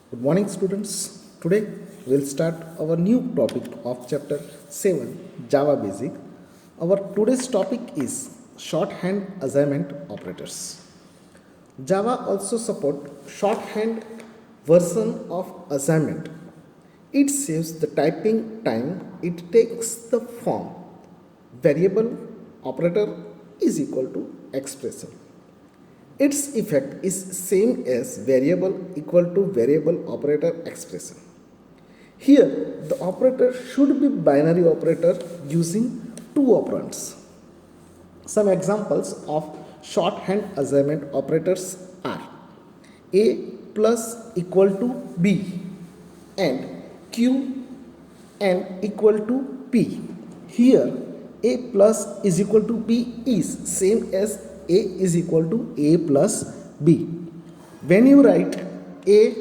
Good morning, students. Today we'll start our new topic of chapter 7 Java Basic. Our today's topic is shorthand assignment operators. Java also support shorthand version of assignment. It saves the typing time. It takes the form variable operator is equal to expression. Its effect is same as variable equal to variable operator expression. Here the operator should be binary operator using two operands. Some examples of shorthand assignment operators are a plus equal to b and q and equal to p. Here a plus is equal to b is same as a is equal to a plus b. When you write a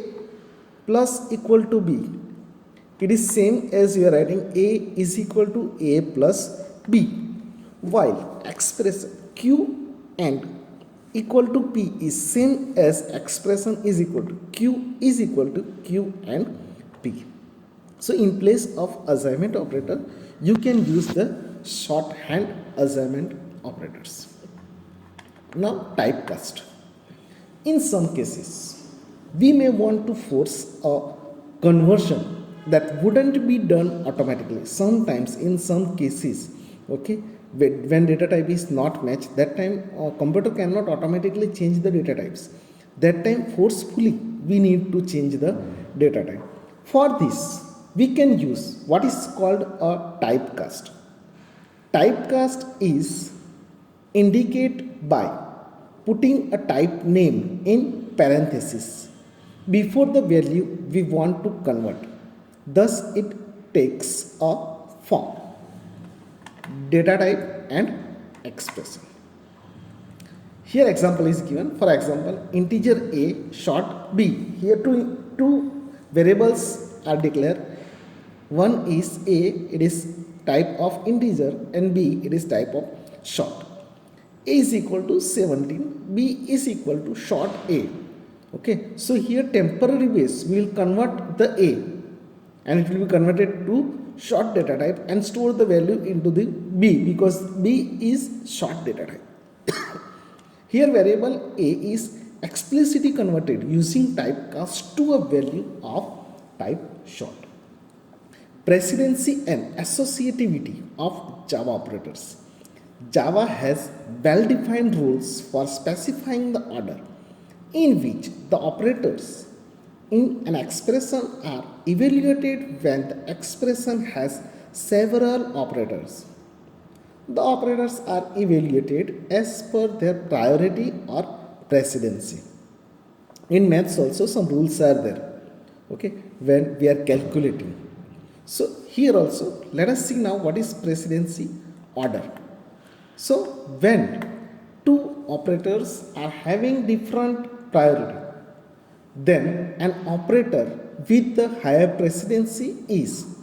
plus equal to b, it is same as you are writing a is equal to a plus b, while expression q and equal to p is same as expression is equal to q is equal to q and p. So in place of assignment operator, you can use the shorthand assignment operators. Now typecast. In some cases, we may want to force a conversion that wouldn't be done automatically. Sometimes in some cases, okay, when data type is not matched, that time computer cannot automatically change the data types. That time forcefully we need to change the data type. For this, we can use what is called a typecast. Typecast is indicate by putting a type name in parenthesis before the value we want to convert. Thus, it takes a form, data type and expression. Here example is given. For example, integer a short b. Here two variables are declared. One is a, it is type of integer, and b, it is type of short. A is equal to 17, b is equal to short a. Okay, so here temporary base we will convert the a and it will be converted to short data type and store the value into the b because b is short data type. Here variable a is explicitly converted using typecast to a value of type short. Precedency and associativity of Java operators. Java has well-defined rules for specifying the order in which the operators in an expression are evaluated when the expression has several operators. The operators are evaluated as per their priority or precedency. In maths also some rules are there, okay, when we are calculating. So here also let us see now what is precedency order. So when two operators are having different priority, then an operator with the higher precedency is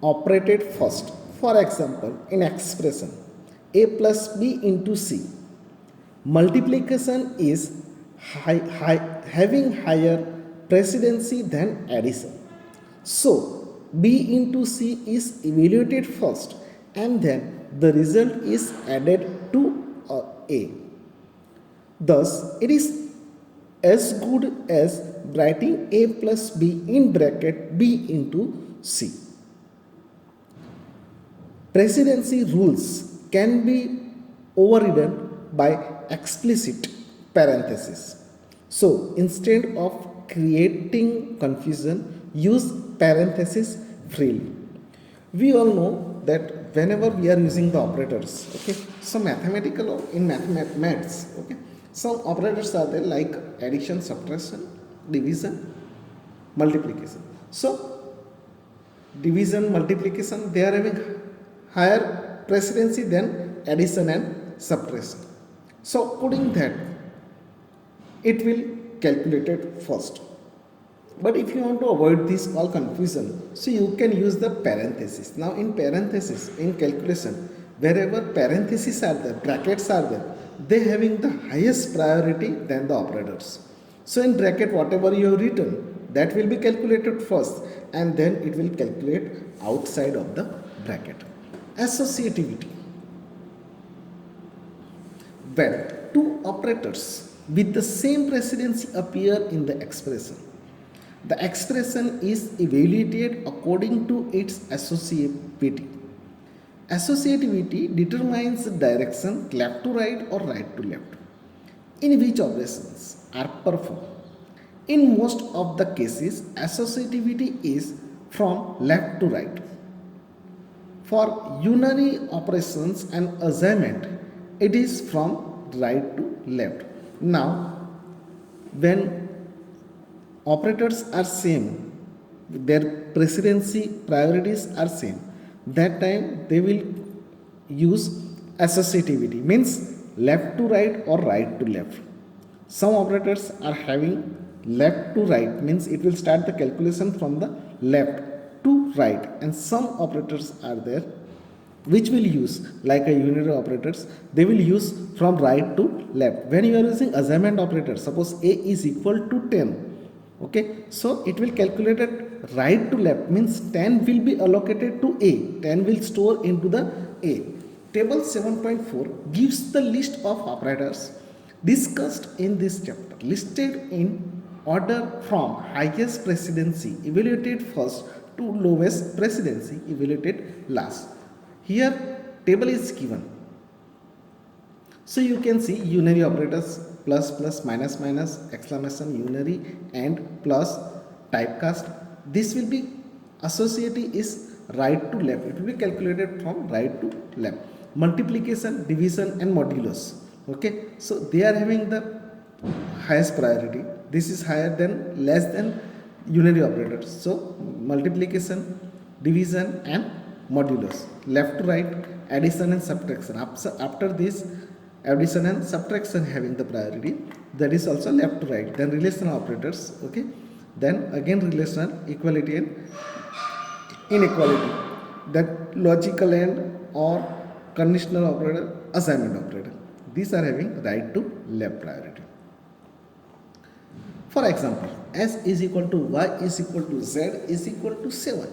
operated first. For example, in expression a plus b into c, multiplication is having higher precedency than addition. So b into c is evaluated first and then the result is added to a. Thus, it is as good as writing a plus b in bracket b into c. Precedency rules can be overridden by explicit parenthesis. So, instead of creating confusion, use parenthesis freely. We all know that whenever we are using the operators, okay, some mathematical or in maths, okay, some operators are there like addition, subtraction, division, multiplication. So division, multiplication, they are having higher precedency than addition and subtraction. So according that, it will calculate it first. But if you want to avoid this all confusion, so you can use the parenthesis. Now in parenthesis, in calculation, wherever parentheses are there, brackets are there, they having the highest priority than the operators. So in bracket, whatever you have written, that will be calculated first and then it will calculate outside of the bracket. Associativity. When two operators with the same precedency appear in the expression is evaluated according to its associativity. Associativity determines the direction left to right or right to left in which operations are performed. In most of the cases, associativity is from left to right. For unary operations and assignment, it is from right to left. Now, when operators are same, their precedency priorities are same, that time they will use associativity, means left to right or right to left. Some operators are having left to right, means it will start the calculation from the left to right, and some operators are there which will use like a unary operators, they will use from right to left. When you are using assignment operator, suppose a is equal to 10, okay, so it will calculate it right to left, means 10 will be allocated to a, 10 will store into the a. Table 7.4 gives the list of operators discussed in this chapter, listed in order from highest precedency evaluated first to lowest precedency evaluated last. Here table is given. So you can see unary operators plus plus minus minus exclamation unary and plus typecast. This will be associative is right to left. It will be calculated from right to left. Multiplication, division and modulus. Okay. So they are having the highest priority. This is higher than less than unary operators. So multiplication, division and modulus, left to right, addition and subtraction. After this addition and subtraction having the priority, that is also left to right. Then relational operators, okay, then again relational, equality and inequality, that logical and or conditional operator, assignment operator, these are having right to left priority. For example, s is equal to y is equal to z is equal to 7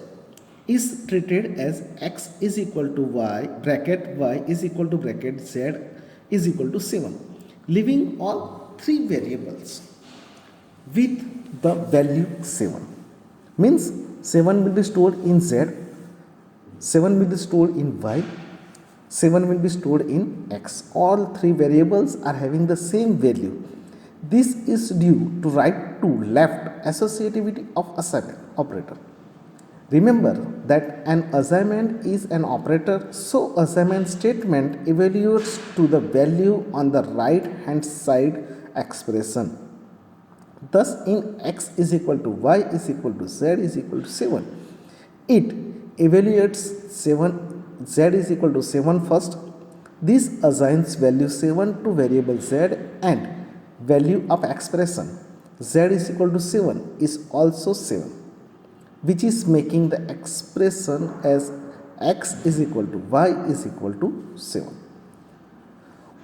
is treated as x is equal to y bracket y is equal to bracket z is equal to 7, leaving all three variables with the value 7. Means 7 will be stored in z, 7 will be stored in y, 7 will be stored in x. All three variables are having the same value. This is due to right to left associativity of assignment operator. Remember that an assignment is an operator, so assignment statement evaluates to the value on the right hand side expression. Thus, in x is equal to y is equal to z is equal to 7, it evaluates 7 z is equal to 7 first. This assigns value 7 to variable z and value of expression z is equal to 7 is also 7, which is making the expression as x is equal to y is equal to 7.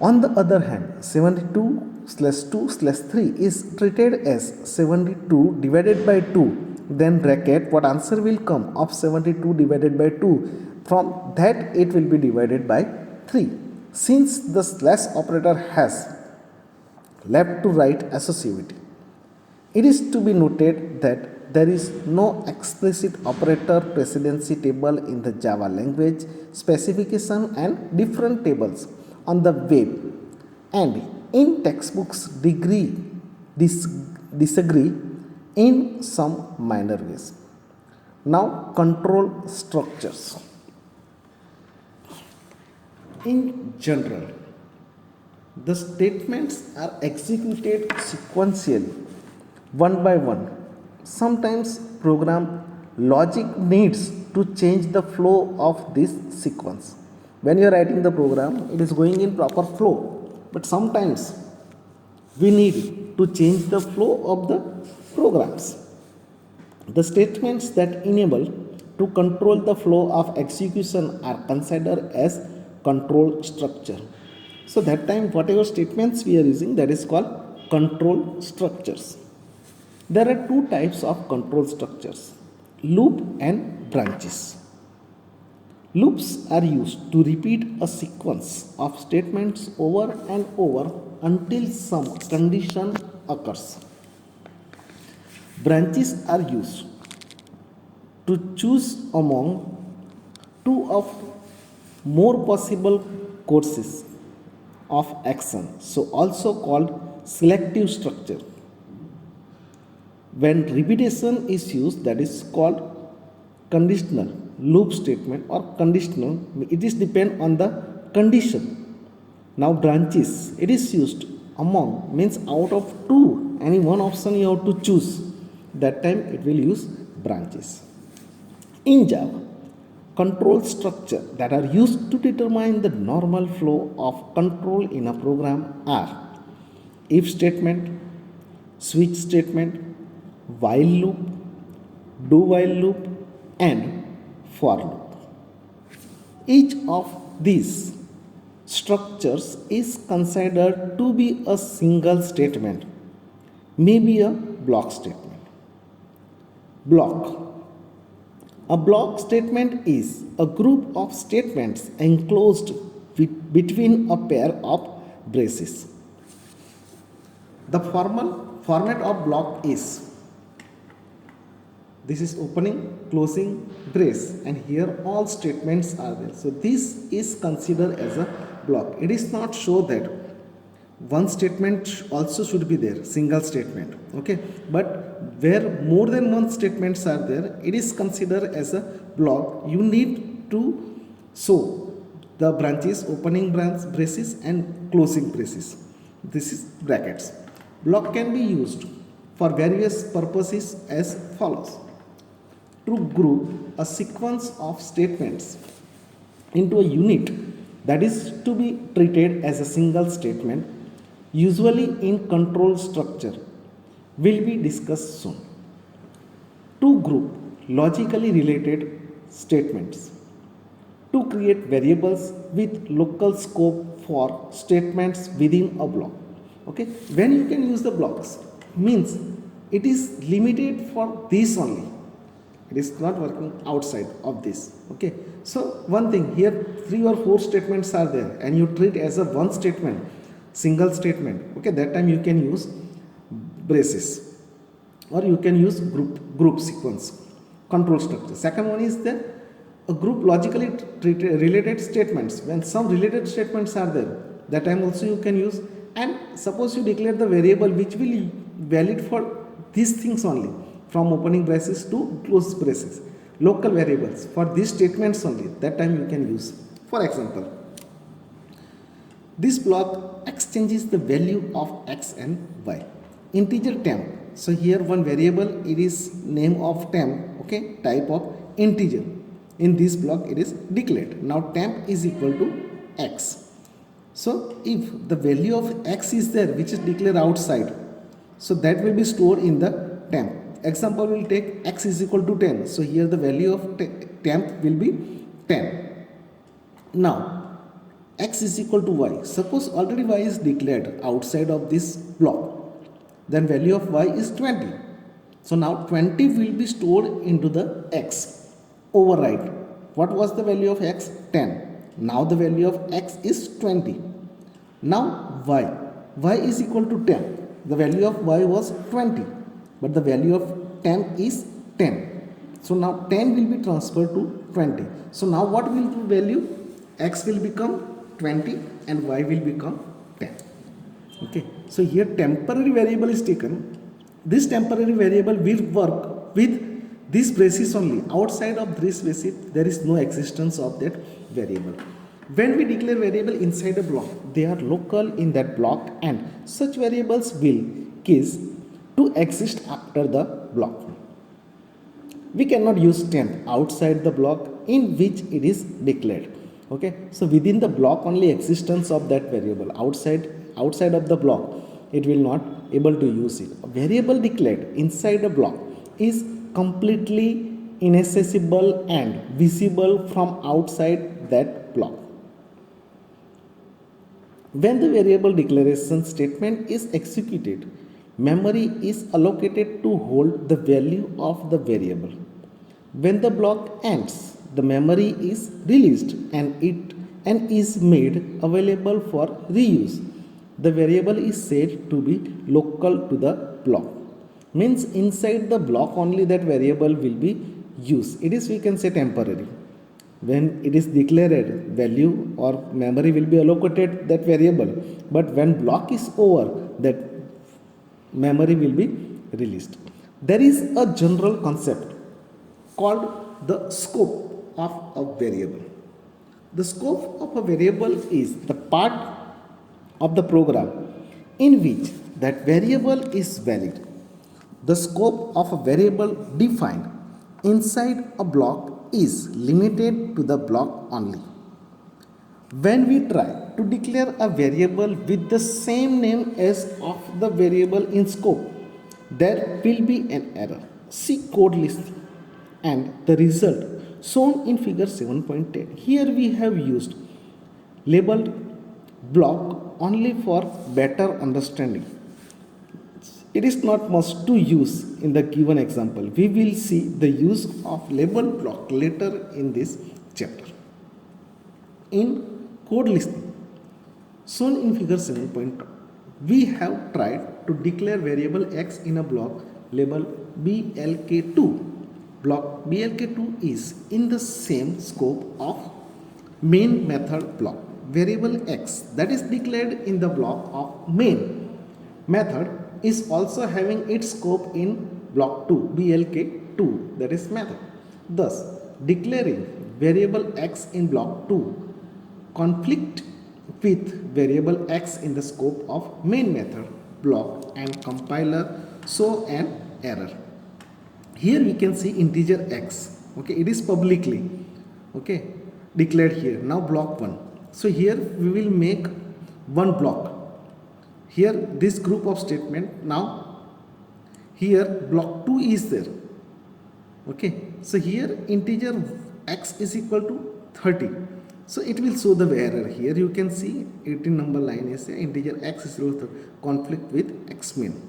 On the other hand, 72 slash 2 slash 3 is treated as 72 divided by 2, then bracket what answer will come of 72 divided by 2, from that it will be divided by 3. Since the slash operator has left to right associativity, it is to be noted that there is no explicit operator precedency table in the Java language specification, and different tables on the web and in textbooks disagree in some minor ways. Now, control structures. In general, the statements are executed sequentially, one by one. Sometimes program logic needs to change the flow of this sequence. When you are writing the program, it is going in proper flow, but sometimes we need to change the flow of the programs. The statements that enable to control the flow of execution are considered as control structure. So that time whatever statements we are using, that is called control structures. There are two types of control structures, loop and branches. Loops are used to repeat a sequence of statements over and over until some condition occurs. Branches are used to choose among two of more possible courses of action, so also called selective structure. When repetition is used, that is called conditional loop statement or conditional, it is depend on the condition. Now branches, it is used among means out of two, any one option you have to choose, that time it will use branches. In Java, control structure that are used to determine the normal flow of control in a program are if statement, switch statement, while loop, do while loop, and for loop. Each of these structures is considered to be a single statement, maybe a block statement. Block. A block statement is a group of statements enclosed between a pair of braces. The formal format of block is this is opening, closing, brace, and here all statements are there. So this is considered as a block. It is not show that one statement also should be there, single statement, okay, but where more than one statements are there, it is considered as a block. You need to show the branches, opening branch braces and closing braces. This is brackets. Block can be used for various purposes as follows: to group a sequence of statements into a unit that is to be treated as a single statement, usually in control structure, will be discussed soon. To group logically related statements, to create variables with local scope for statements within a block. Okay, when you can use the blocks means it is limited for this only, it is not working outside of this. Okay, so one thing here, 3 or 4 statements are there and you treat as a one statement, single statement. Okay, that time you can use braces or you can use group sequence control structure. Second one is that a group logically related statements. When some related statements are there, that time also you can use. And suppose you declare the variable which will be valid for these things only, from opening braces to close braces, local variables for these statements only, that time you can use. For example, this block exchanges the value of x and y. Integer temp. So here one variable, it is name of temp, okay, type of integer. In this block it is declared. Now temp is equal to x. So if the value of x is there which is declared outside, so that will be stored in the temp. Example, will take x is equal to 10. So here the value of temp will be 10. Now x is equal to y. Suppose already y is declared outside of this block, then value of y is 20. So now 20 will be stored into the x. Override. What was the value of x? 10. Now the value of x is 20. Now y. Y is equal to 10. The value of y was 20. But the value of 10 is 10. So now 10 will be transferred to 20. So now what will be value? X will become 20 and y will become 10. Okay. So here temporary variable is taken. This temporary variable will work with these braces only. Outside of this braces, there is no existence of that variable. When we declare variable inside a block, they are local in that block and such variables will cease to exist after the block. We cannot use temp outside the block in which it is declared. Okay, so within the block only existence of that variable. Outside of the block, it will not able to use it. A variable declared inside a block is completely inaccessible and visible from outside that block. When the variable declaration statement is executed, Memory is allocated to hold the value of the variable. When the block ends, the memory is released and is made available for reuse. The variable is said to be local to the block. Means inside the block only that variable will be used. It is, we can say, temporary. When it is declared, value or memory will be allocated that variable, but when block is over, that memory will be released. There is a general concept called the scope of a variable. The scope of a variable is the part of the program in which that variable is valid. The scope of a variable defined inside a block is limited to the block only. When we try to declare a variable with the same name as of the variable in scope, there will be an error. See code list and the result shown in figure 7.10. Here we have used labeled block only for better understanding. It is not must to use in the given example. We will see the use of label block later in this chapter. In code listing shown in figure 7.2, we have tried to declare variable x in a block label blk2. Block blk2 is in the same scope of main method block. Variable x that is declared in the block of main method is also having its scope in block 2 blk2, that is method. Thus declaring variable x in block 2 conflict with variable x in the scope of main method block and compiler show an error. Here we can see integer x, okay, it is publicly, okay, declared here. Now block 1. So here we will make one block. Here this group of statement, now here block 2 is there, okay. So here integer x is equal to 30. So it will show the error. Here you can see 18 number line is integer x is equal to conflict with x min,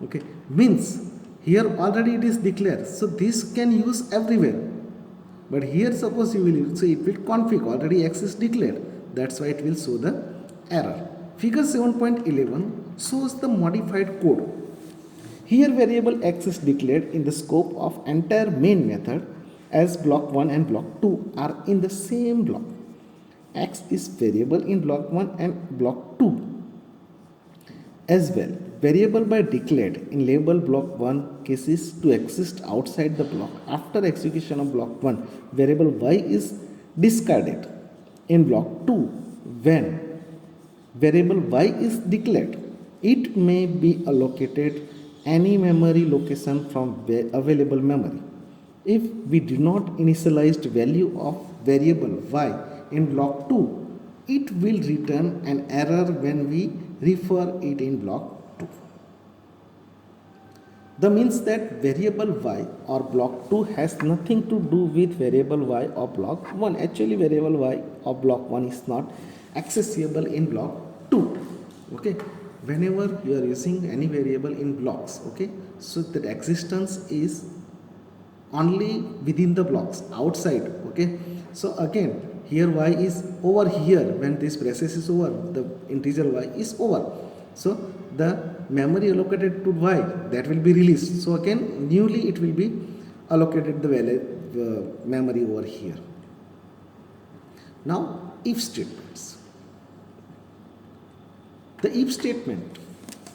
okay. Means here already it is declared, so this can use everywhere, but here suppose you will use, so it will conflict, already x is declared, that's why it will show the error. Figure 7.11 shows the modified code. Here variable x is declared in the scope of entire main method as block 1 and block 2 are in the same block. X is variable in block 1 and block 2 as well. Variable by declared in label block 1 cases to exist outside the block. After execution of block 1, variable y is discarded in block 2. When variable y is declared, it may be allocated any memory location from available memory. If we do not initialize the value of variable y in block 2, it will return an error when we refer it in block 2. The means that variable y or block 2 has nothing to do with variable y of block 1. Actually variable y of block 1 is not accessible in block 2. Okay, whenever you are using any variable in blocks, okay, so that existence is only within the blocks, outside, okay. So again here y is over here, when this process is over, the integer y is over, so the memory allocated to y that will be released, so again newly it will be allocated the value memory over here. Now if statements. The if statement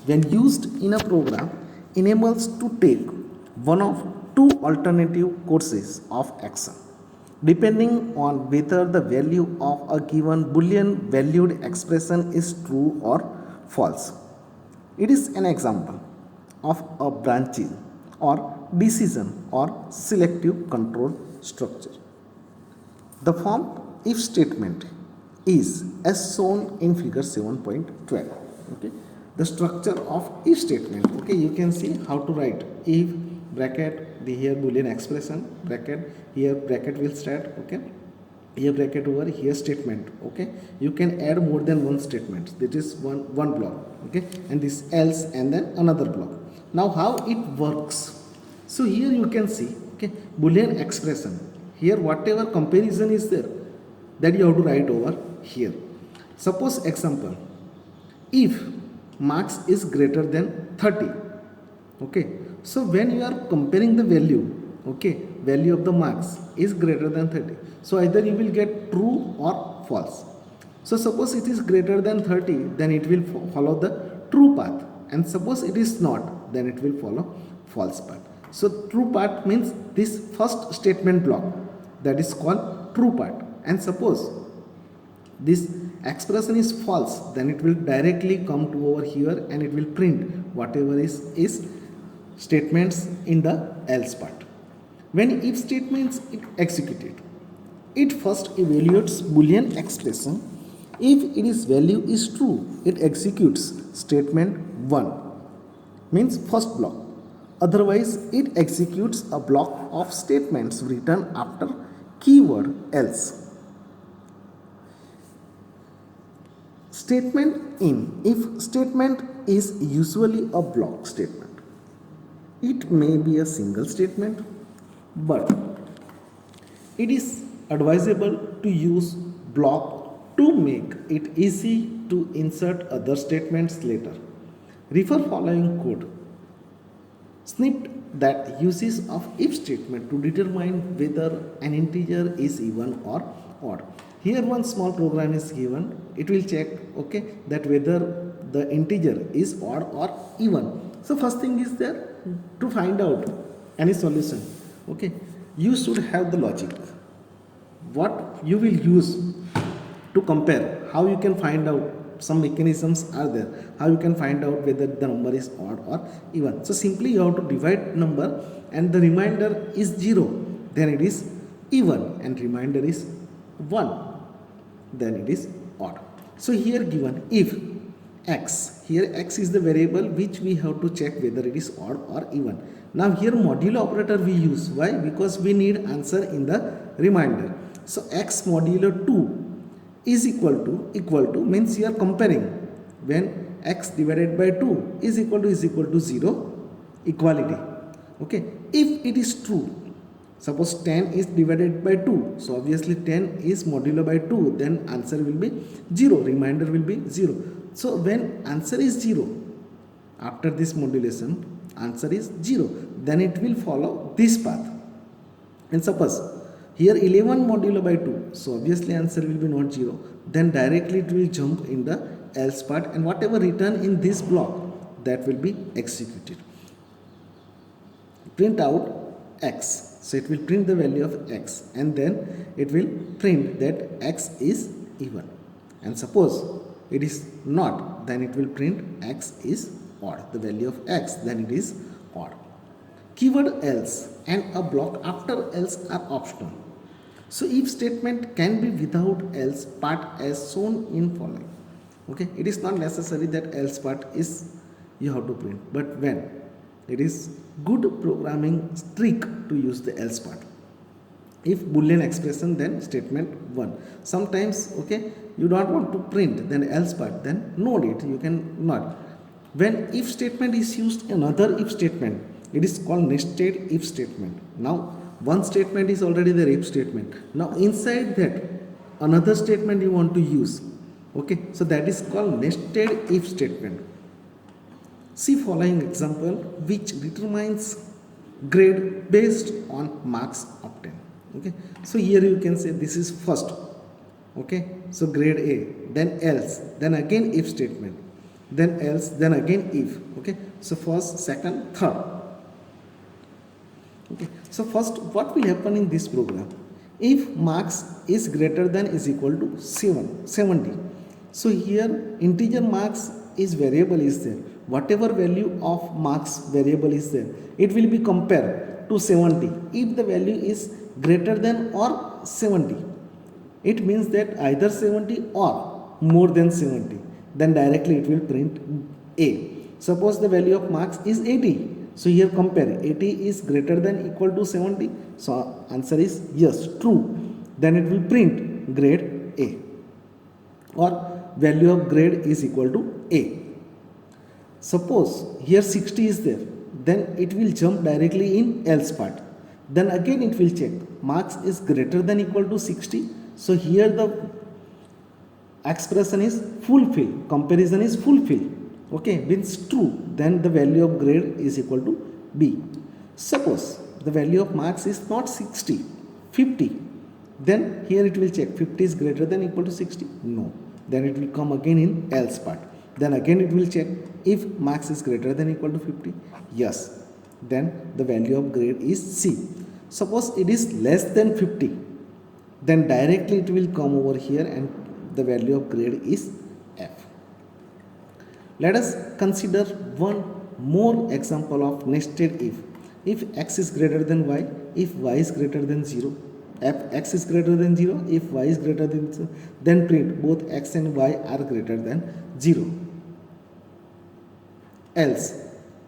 when used in a program enables to take one of two alternative courses of action depending on whether the value of a given boolean valued expression is true or false. It is an example of a branching or decision or selective control structure. The form if statement is as shown in figure 7.12. Okay, the structure of if statement, okay, you can see how to write if bracket the here boolean expression bracket, here bracket will start, okay, here bracket over here statement. Okay, you can add more than one statement, that is one block. Okay, and this else and then another block. Now how it works? So here you can see, okay, boolean expression. Here whatever comparison is there, that you have to write over here. Suppose example, if marks is greater than 30. Okay, so when you are comparing the value, okay, value of the marks is greater than 30, so either you will get true or false. So suppose it is greater than 30, then it will follow the true path, and suppose it is not, then it will follow false path. So true path means this first statement block, that is called true path. And suppose this expression is false, then it will directly come to over here and it will print whatever is statements in the else part. When if statements executed, it first evaluates boolean expression. If its value is true, it executes statement 1, means first block. Otherwise it executes a block of statements written after keyword else. Statement in if statement is usually a block statement. It may be a single statement, but it is advisable to use block to make it easy to insert other statements later. Refer following code snippet that uses of if statement to determine whether an integer is even or odd. Here one small program is given. It will check, okay, that whether the integer is odd or even. So first thing is there, to find out any solution, okay, you should have the logic. What you will use to compare, how you can find out, some mechanisms are there, how you can find out whether the number is odd or even. So simply you have to divide number and the remainder is 0, then it is even, and remainder is 1, then it is odd. So here given if x, here x is the variable which we have to check whether it is odd or even. Now here modulo operator we use. Why? Because we need answer in the remainder. So x modulo 2 is equal to means you are comparing when x divided by 2 is equal to 0, equality. Okay, if it is true, suppose 10 is divided by 2, so obviously 10 is modulo by 2, then answer will be 0, remainder will be 0. So when answer is 0, after this modulation answer is 0, then it will follow this path. And suppose here 11 modulo by 2, so obviously answer will be not 0, then directly it will jump in the else part, and whatever written in this block, that will be executed. Print out x, so it will print the value of x, and then it will print that x is even. And suppose it is not, then it will print x is odd, the value of x, then it is odd. Keyword else and a block after else are optional. So if statement can be without else part as shown in following. Okay, it is not necessary that else part is you have to print, but when it is good programming trick to use the else part. If boolean expression, then statement 1. Sometimes, okay, you don't want to print then else part, then node it, you can not. When if statement is used, another if statement, it is called nested if statement. Now one statement is already the if statement. Now inside that another statement you want to use. Okay, so that is called nested if statement. See following example which determines grade based on marks obtained. Okay, so here you can say this is first. Okay, so grade A, then else, then again if statement, then else, then again if. Okay, so first, second, third. Okay, so first what will happen in this program? If marks is greater than is equal to 70. So here integer marks is variable is there. Whatever value of marks variable is there, it will be compared to 70. If the value is greater than or 70, it means that either 70 or more than 70, then directly it will print A. Suppose the value of marks is 80. So here compare 80 is greater than equal to 70. So answer is yes, true. then it will print grade A or value of grade is equal to A. Suppose here 60 is there, then it will jump directly in else part. Then again it will check marks is greater than equal to 60. So here the expression is fulfill, comparison is fulfill. Okay, means true, then the value of grade is equal to B. Suppose the value of marks is not 60, 50, then here it will check 50 is greater than equal to 60. No, then it will come again in else part. Then again it will check if marks is greater than equal to 50. Yes, then the value of grade is C. Suppose it is less than 50, then directly it will come over here and the value of grade is F. Let us consider one more example of nested if. If x is greater than y, if y is greater than 0, if x is greater than 0, if y is greater than 0, then print both x and y are greater than 0. Else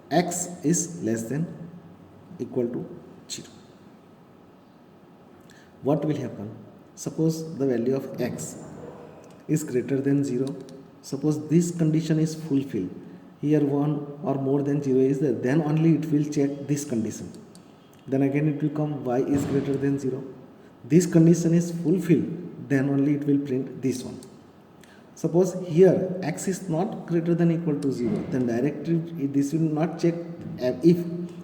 x is less than equal to 0. What will happen? Suppose the value of x is greater than 0. Suppose this condition is fulfilled. Here 1 or more than 0 is there, then only it will check this condition. Then again it will come y is greater than 0. This condition is fulfilled, then only it will print this one. Suppose here x is not greater than equal to 0, then directly this will not check if,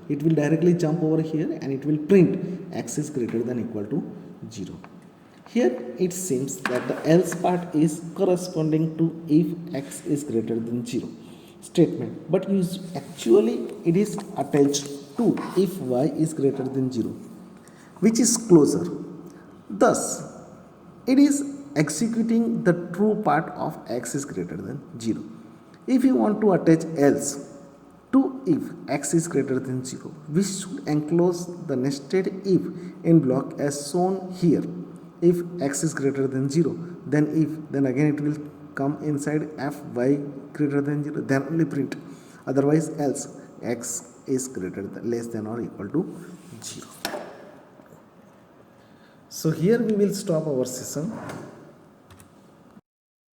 it will directly jump over here and it will print x is greater than equal to 0. Here it seems that the else part is corresponding to if x is greater than 0 statement, but actually it is attached to if y is greater than 0, which is closer. Thus, it is executing the true part of x is greater than 0. If you want to attach else to if x is greater than 0, we should enclose the nested if in block as shown here. If x is greater than 0, then if, then again it will come inside f y greater than 0, then only print. Otherwise else x is greater than, less than or equal to 0. So here we will stop our session.